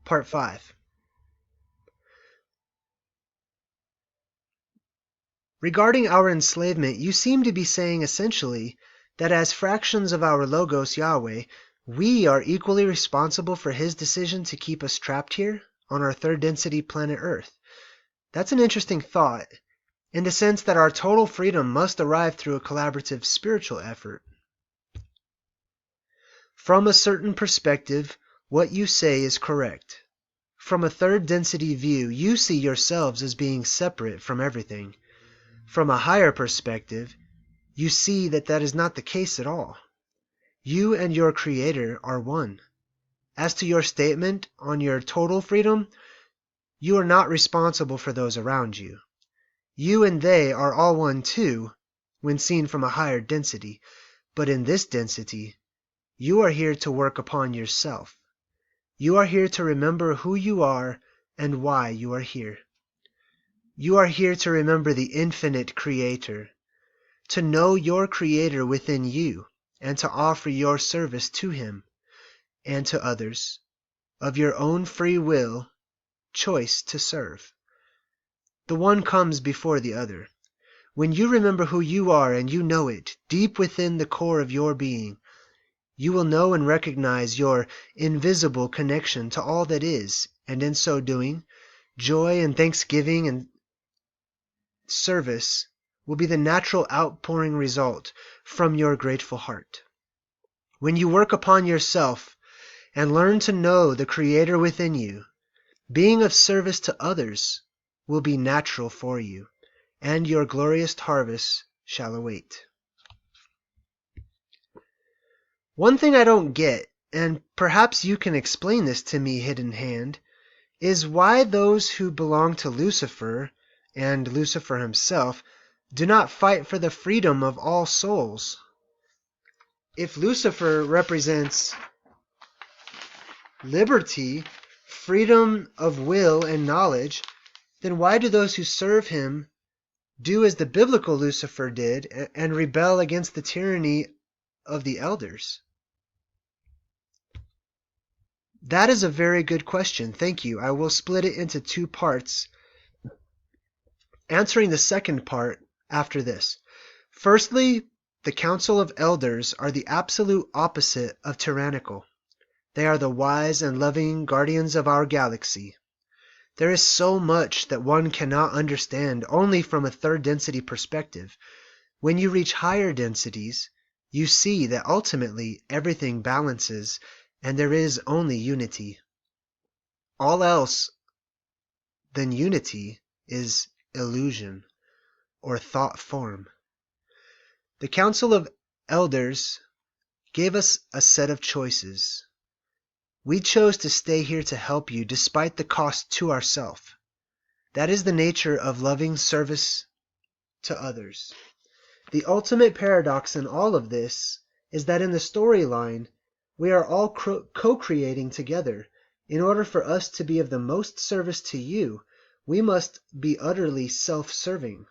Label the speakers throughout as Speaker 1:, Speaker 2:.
Speaker 1: Part 5. Regarding our enslavement, you seem to be saying essentially that as fractions of our Logos Yahweh, we are equally responsible for his decision to keep us trapped here on our third density planet Earth. That's an interesting thought, in the sense that our total freedom must arrive through a collaborative spiritual effort. From a certain perspective, what you say is correct. From a third density view, you see yourselves as being separate from everything. From a higher perspective, you see that that is not the case at all. You and your Creator are one. As to your statement on your total freedom, you are not responsible for those around you. You and they are all one too, when seen from a higher density, but in this density, you are here to work upon yourself. You are here to remember who you are and why you are here. You are here to remember the infinite Creator, to know your Creator within you, and to offer your service to Him and to others of your own free will, choice to serve. The one comes before the other. When you remember who you are and you know it deep within the core of your being, you will know and recognize your invisible connection to all that is, and in so doing, joy and thanksgiving and service will be the natural outpouring result from your grateful heart. When you work upon yourself and learn to know the Creator within you, being of service to others will be natural for you, and your glorious harvest shall await. One thing I don't get, and perhaps you can explain this to me, Hidden Hand, is why those who belong to Lucifer, and Lucifer himself, do not fight for the freedom of all souls. If Lucifer represents liberty, freedom of will and knowledge, then why do those who serve him do as the biblical Lucifer did and rebel against the tyranny of the elders? That is a very good question. Thank you. I will split it into 2 parts, answering the second part after this. Firstly, the Council of Elders are the absolute opposite of tyrannical. They are the wise and loving guardians of our galaxy. There is so much that one cannot understand only from a third density perspective. When you reach higher densities, you see that ultimately everything balances and there is only unity. All else than unity is illusion or thought form. The Council of Elders gave us a set of choices. We chose to stay here to help you despite the cost to ourselves. That is the nature of loving service to others. The ultimate paradox in all of this is that in the storyline, we are all co-creating together. In order for us to be of the most service to you, we must be utterly self-serving.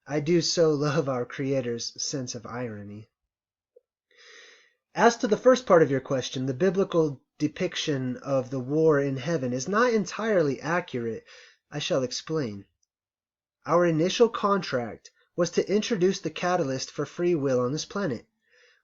Speaker 1: I do so love our Creator's sense of irony. As to the first part of your question, the biblical depiction of the war in heaven is not entirely accurate. I shall explain. Our initial contract was to introduce the catalyst for free will on this planet.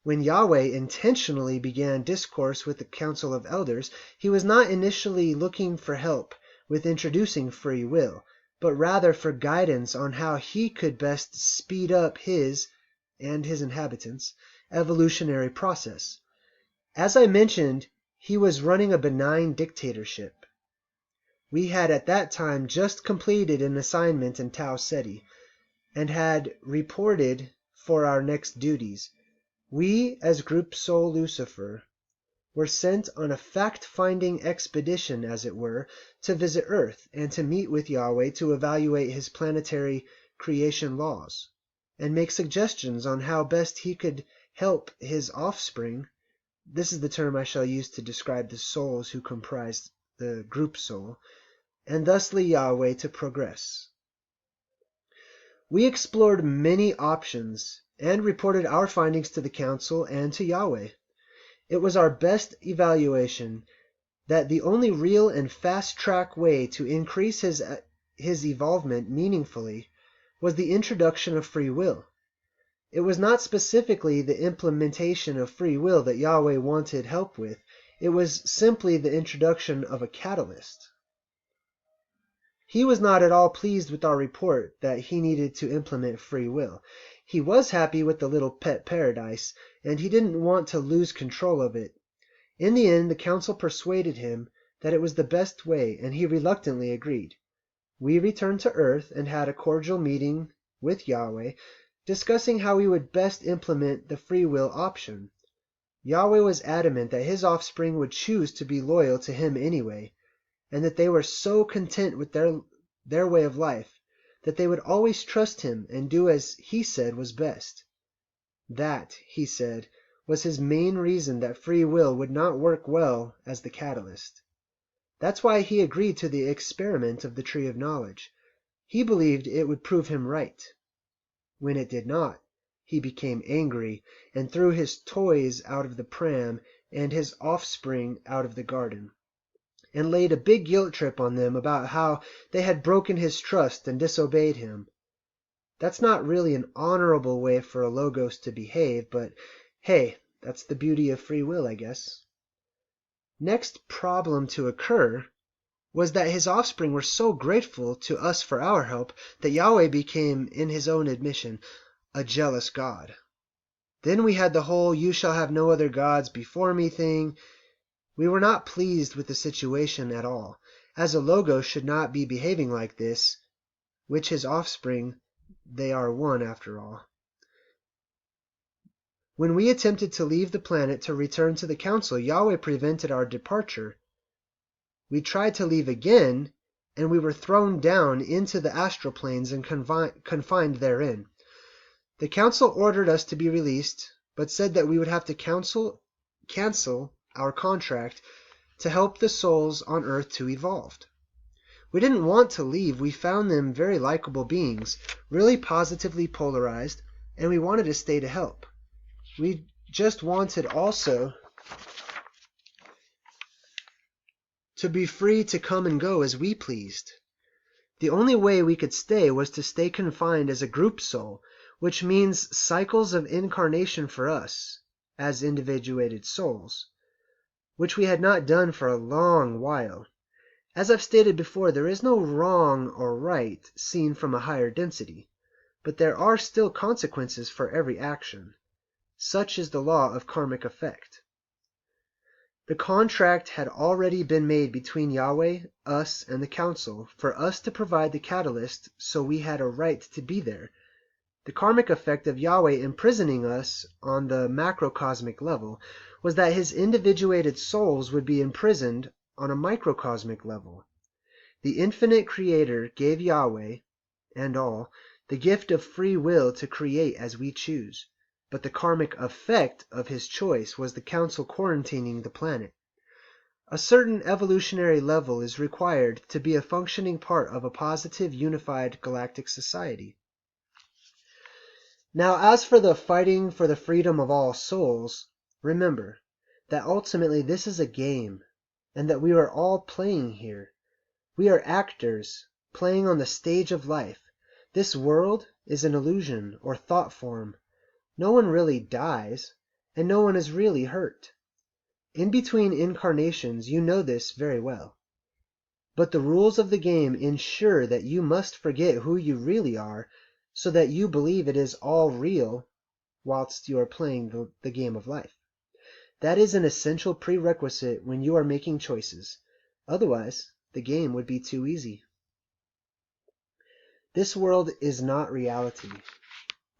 Speaker 1: When Yahweh intentionally began discourse with the Council of Elders, he was not initially looking for help with introducing free will, but rather for guidance on how he could best speed up his, and his inhabitants, evolutionary process. As I mentioned, he was running a benign dictatorship. We had at that time just completed an assignment in Tau Ceti, and had reported for our next duties. We, as Group Soul Lucifer, were sent on a fact-finding expedition, as it were, to visit Earth and to meet with Yahweh to evaluate his planetary creation laws and make suggestions on how best he could help his offspring. This is the term I shall use to describe the souls who comprise the Group Soul, and thusly Yahweh to progress. We explored many options and reported our findings to the Council and to Yahweh. It was our best evaluation, that the only real and fast-track way to increase his evolvement meaningfully was the introduction of free will. It was not specifically the implementation of free will that Yahweh wanted help with. It was simply the introduction of a catalyst. He was not at all pleased with our report that he needed to implement free will. He was happy with the little pet paradise, and he didn't want to lose control of it. In the end, the council persuaded him that it was the best way, and he reluctantly agreed. We returned to Earth and had a cordial meeting with Yahweh, discussing how we would best implement the free will option. Yahweh was adamant that his offspring would choose to be loyal to him anyway, and that they were so content with their way of life that they would always trust him and do as he said was best. That, he said, was his main reason that free will would not work well as the catalyst. That's why he agreed to the experiment of the Tree of Knowledge. He believed it would prove him right. When it did not, he became angry and threw his toys out of the pram and his offspring out of the garden, and laid a big guilt trip on them about how they had broken his trust and disobeyed him. That's not really an honorable way for a Logos to behave, but hey, that's the beauty of free will, I guess. Next problem to occur was that his offspring were so grateful to us for our help that Yahweh became, in his own admission, a jealous God. Then we had the whole "you shall have no other gods before me" thing. We were not pleased with the situation at all, as a Logos should not be behaving like this, which his offspring, they are one after all. When we attempted to leave the planet to return to the council, Yahweh prevented our departure. We tried to leave again, and we were thrown down into the astral planes and confined therein. The council ordered us to be released, but said that we would have to cancel our contract to help the souls on Earth to evolve. We didn't want to leave. We found them very likable beings, really positively polarized, and we wanted to stay to help. We just wanted also to be free to come and go as we pleased. The only way we could stay was to stay confined as a group soul, which means cycles of incarnation for us, as individuated souls, which we had not done for a long while. As I've stated before, there is no wrong or right seen from a higher density, but there are still consequences for every action. Such is the law of karmic effect. The contract had already been made between Yahweh, us, and the council for us to provide the catalyst, so we had a right to be there. The karmic effect of Yahweh imprisoning us on the macrocosmic level was that his individuated souls would be imprisoned on a microcosmic level. The infinite creator gave Yahweh, and all, the gift of free will to create as we choose. But the karmic effect of his choice was the council quarantining the planet. A certain evolutionary level is required to be a functioning part of a positive, unified galactic society. Now, as for the fighting for the freedom of all souls, remember that ultimately this is a game, and that we are all playing here. We are actors, playing on the stage of life. This world is an illusion or thought form. No one really dies, and no one is really hurt. In between incarnations, you know this very well. But the rules of the game ensure that you must forget who you really are, so that you believe it is all real whilst you are playing the game of life. That is an essential prerequisite when you are making choices. Otherwise, the game would be too easy. This world is not reality,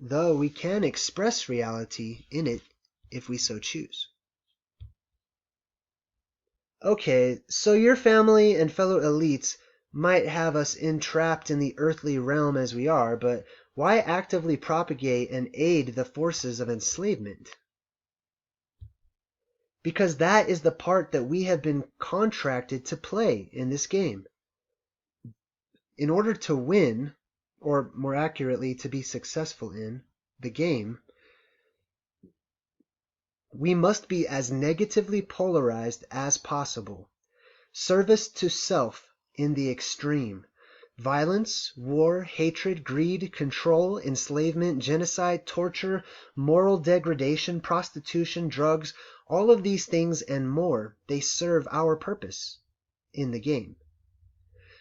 Speaker 1: though we can express reality in it if we so choose. Okay, so your family and fellow elites might have us entrapped in the earthly realm as we are, but why actively propagate and aid the forces of enslavement? Because that is the part that we have been contracted to play in this game. In order to win, or more accurately, to be successful in the game, we must be as negatively polarized as possible. Service to self in the extreme. Violence, war, hatred, greed, control, enslavement, genocide, torture, moral degradation, prostitution, drugs, all of these things and more, they serve our purpose in the game.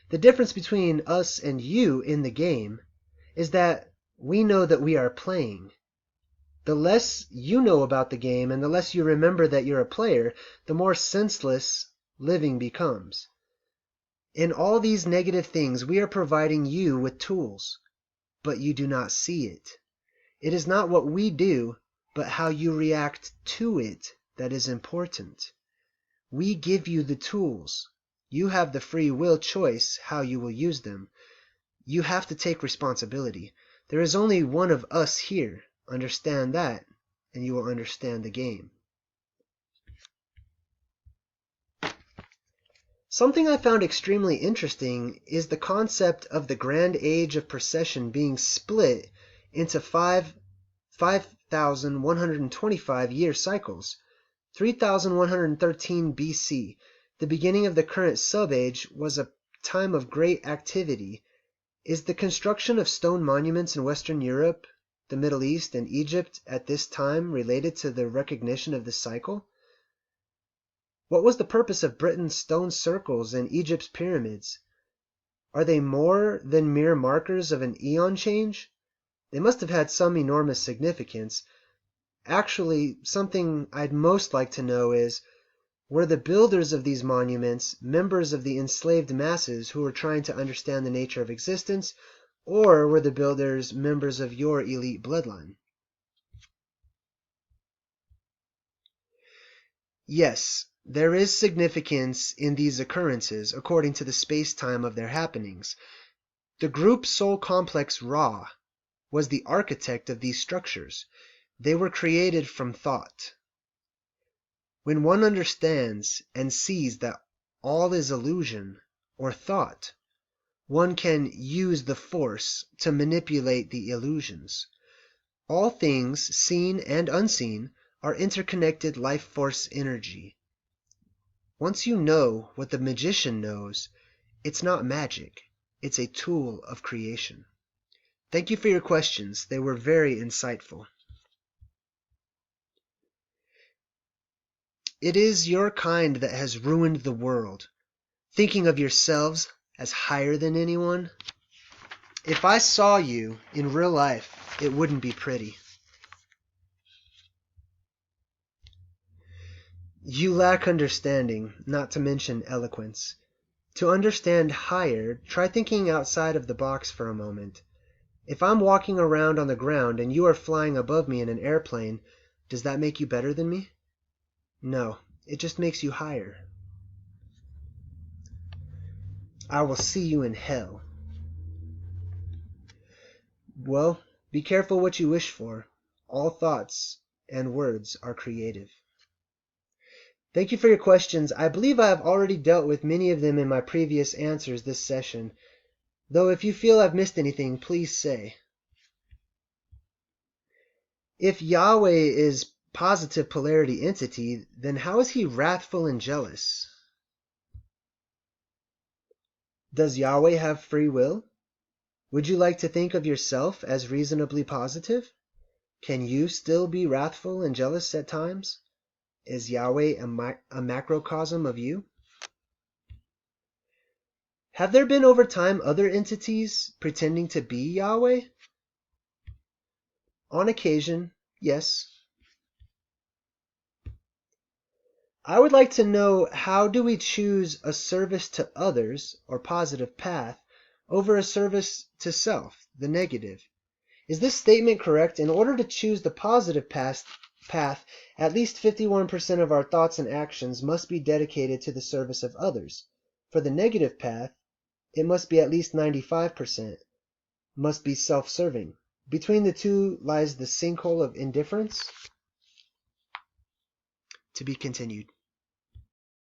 Speaker 1: The difference between us and you in the game is that we know that we are playing. The less you know about the game and the less you remember that you're a player, the more senseless living becomes. In all these negative things, we are providing you with tools, but you do not see it. It is not what we do, but how you react to it that is important. We give you the tools. You have the free will choice how you will use them. You have to take responsibility. There is only one of us here. Understand that, and you will understand the game. Something I found extremely interesting is the concept of the grand age of precession being split into 5,125 year cycles. 3,113 BC, the beginning of the current sub-age, was a time of great activity. Is the construction of stone monuments in Western Europe, the Middle East, and Egypt at this time related to the recognition of this cycle? What was the purpose of Britain's stone circles and Egypt's pyramids? Are they more than mere markers of an eon change? They must have had some enormous significance. Actually, something I'd most like to know is, were the builders of these monuments members of the enslaved masses who were trying to understand the nature of existence, or were the builders members of your elite bloodline? Yes, there is significance in these occurrences according to the space-time of their happenings. The group Soul Complex Ra was the architect of these structures. They were created from thought. When one understands and sees that all is illusion or thought, one can use the force to manipulate the illusions. All things, seen and unseen, are interconnected life force energy. Once you know what the magician knows, it's not magic, it's a tool of creation. Thank you for your questions. They were very insightful. It is your kind that has ruined the world, thinking of yourselves as higher than anyone. If I saw you in real life, it wouldn't be pretty. You lack understanding, not to mention eloquence. To understand higher, try thinking outside of the box for a moment. If I'm walking around on the ground and you are flying above me in an airplane, does that make you better than me? No, it just makes you higher. I will see you in hell. Well, be careful what you wish for. All thoughts and words are creative. Thank you for your questions. I believe I have already dealt with many of them in my previous answers this session, though if you feel I've missed anything, please say. If Yahweh is positive polarity entity, then how is he wrathful and jealous? Does Yahweh have free will? Would you like to think of yourself as reasonably positive? Can you still be wrathful and jealous at times? Is Yahweh a macrocosm of you? Have there been over time other entities pretending to be Yahweh? On occasion, yes. I would like to know, how do we choose a service to others, or positive path, over a service to self, the negative? Is this statement correct? In order to choose the positive path, at least 51% of our thoughts and actions must be dedicated to the service of others. For the negative path, it must be at least 95%, must be self-serving. Between the two lies the sinkhole of indifference. To be continued.